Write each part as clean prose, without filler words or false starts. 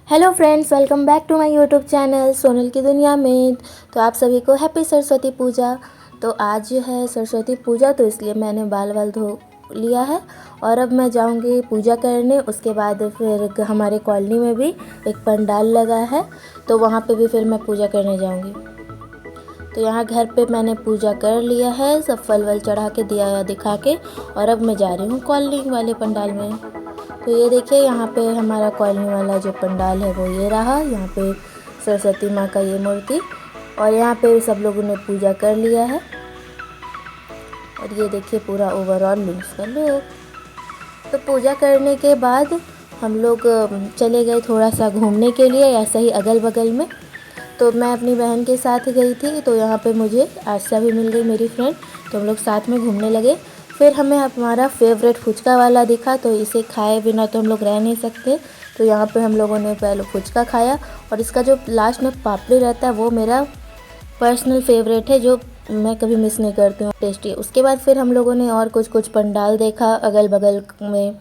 Hello friends, welcome back to my YouTube channel Sonal की दुनिया में। तो आप सभी को हैप्पी सरस्वती पूजा। तो आज है सरस्वती पूजा, तो इसलिए मैंने बाल धो लिया है और अब मैं जाऊंगी पूजा करने। उसके बाद फिर हमारे कॉलोनी में भी एक पंडाल लगा है, तो वहाँ पे भी फिर मैं पूजा करने जाऊंगी। तो यहाँ घर पे मैंने पूजा कर लिया है, सब फल वल चढ़ा के दिया दिखा के, और अब मैं जा रही हूँ कॉलोनी वाले पंडाल में। तो ये देखिए, यहाँ पे हमारा कॉलोनी वाला जो पंडाल है वो ये रहा। यहाँ पे सरस्वती माँ का ये मूर्ति, और यहाँ पे सब लोगों ने पूजा कर लिया है। और ये देखिए पूरा ओवरऑल लुक्स का लुक। तो पूजा करने के बाद हम लोग चले गए थोड़ा सा घूमने के लिए, ऐसा ही अगल बगल में। तो मैं अपनी बहन के साथ गई थी, तो यहाँ पे मुझे आशा भी मिल गई, मेरी फ्रेंड। तो हम लोग साथ में घूमने लगे। फिर हमें हमारा फेवरेट फुचका वाला दिखा, तो इसे खाए बिना तो हम लोग रह नहीं सकते। तो यहाँ पे हम लोगों ने पहले फुचका खाया, और इसका जो लास्ट में पापड़ी रहता है वो मेरा पर्सनल फेवरेट है, जो मैं कभी मिस नहीं करती हूँ, टेस्टी है। उसके बाद फिर हम लोगों ने और कुछ पंडाल देखा अगल बगल में।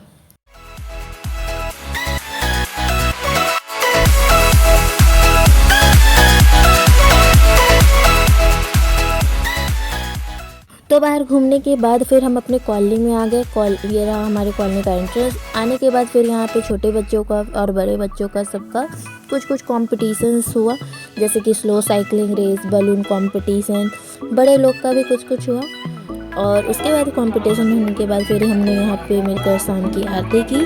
तो बाहर घूमने के बाद फिर हम अपने कॉलोनी में आ गए। ये रहा हमारे कॉलोनी का एंट्रेंस। आने के बाद फिर यहाँ पे छोटे बच्चों का और बड़े बच्चों का सबका कुछ कॉम्पिटिशन्स हुआ, जैसे कि slow cycling race, balloon competition, बड़े लोग का भी कुछ हुआ। और उसके बाद कंपटीशन होने के बाद फिर हमने यहाँ पे मिलकर शाम की आरती की।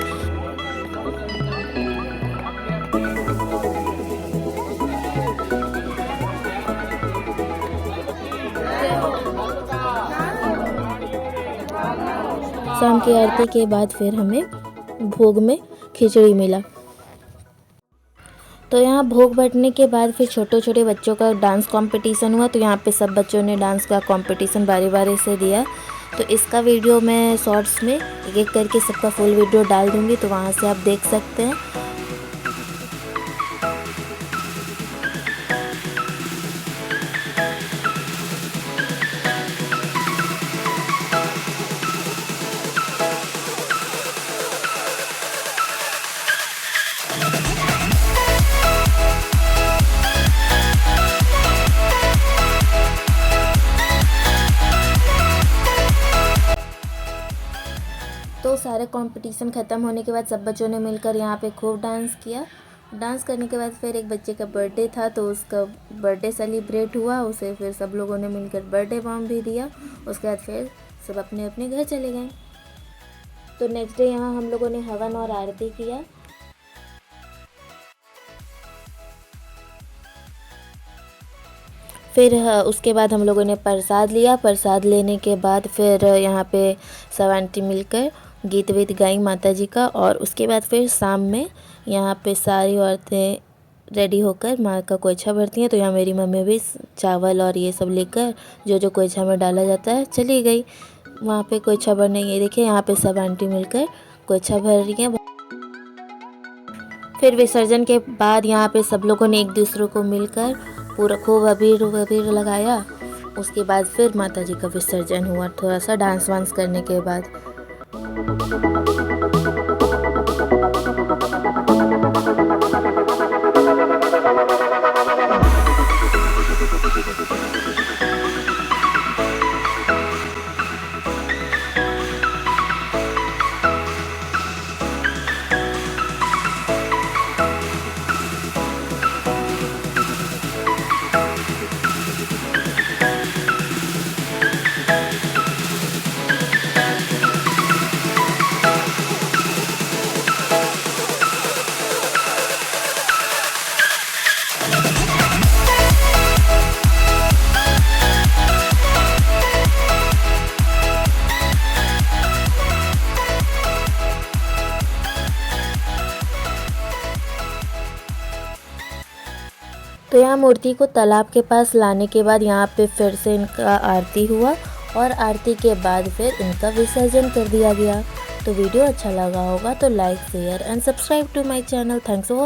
शाम की आरती के बाद फिर हमें भोग में खिचड़ी मिला। तो यहाँ भोग बंटने के बाद फिर छोटे बच्चों का डांस कंपटीशन हुआ। तो यहाँ पे सब बच्चों ने डांस का कंपटीशन बारी बारी से दिया। तो इसका वीडियो मैं शॉर्ट्स में एक एक करके सबका फुल वीडियो डाल दूँगी, तो वहाँ से आप देख सकते हैं। तो सारे कंपटीशन ख़त्म होने के बाद सब बच्चों ने मिलकर यहाँ पे खूब डांस किया। डांस करने के बाद फिर एक बच्चे का बर्थडे था, तो उसका बर्थडे सेलिब्रेट हुआ। उसे फिर सब लोगों ने मिलकर बर्थडे बॉम्ब भी दिया। उसके बाद फिर सब अपने अपने घर चले गए। तो नेक्स्ट डे यहाँ हम लोगों ने हवन और आरती किया। फिर उसके बाद हम लोगों ने प्रसाद लिया। प्रसाद लेने के बाद फिर यहाँ पे सब आंटी मिलकर गीत वीत गाई माता जी का। और उसके बाद फिर शाम में यहाँ पे सारी औरतें रेडी होकर माँ का कोइछा भरती हैं। तो यहाँ मेरी मम्मी भी चावल और ये सब लेकर जो कोइछा में डाला जाता है चली गई वहाँ पे कोइछा भरने। ये देखिए यहाँ पे सब आंटी मिलकर कोइछा भर रही हैं। फिर विसर्जन के बाद यहाँ पे सब लोगों ने एक दूसरे को मिलकर पूरा खूब अबीर लगाया। उसके बाद फिर माता जी का विसर्जन हुआ, थोड़ा सा डांस वांस करने के बाद। तो यहाँ मूर्ति को तालाब के पास लाने के बाद यहाँ पे फिर से इनका आरती हुआ, और आरती के बाद फिर इनका विसर्जन कर दिया गया। तो वीडियो अच्छा लगा होगा तो like, share and subscribe to my channel. Thanks for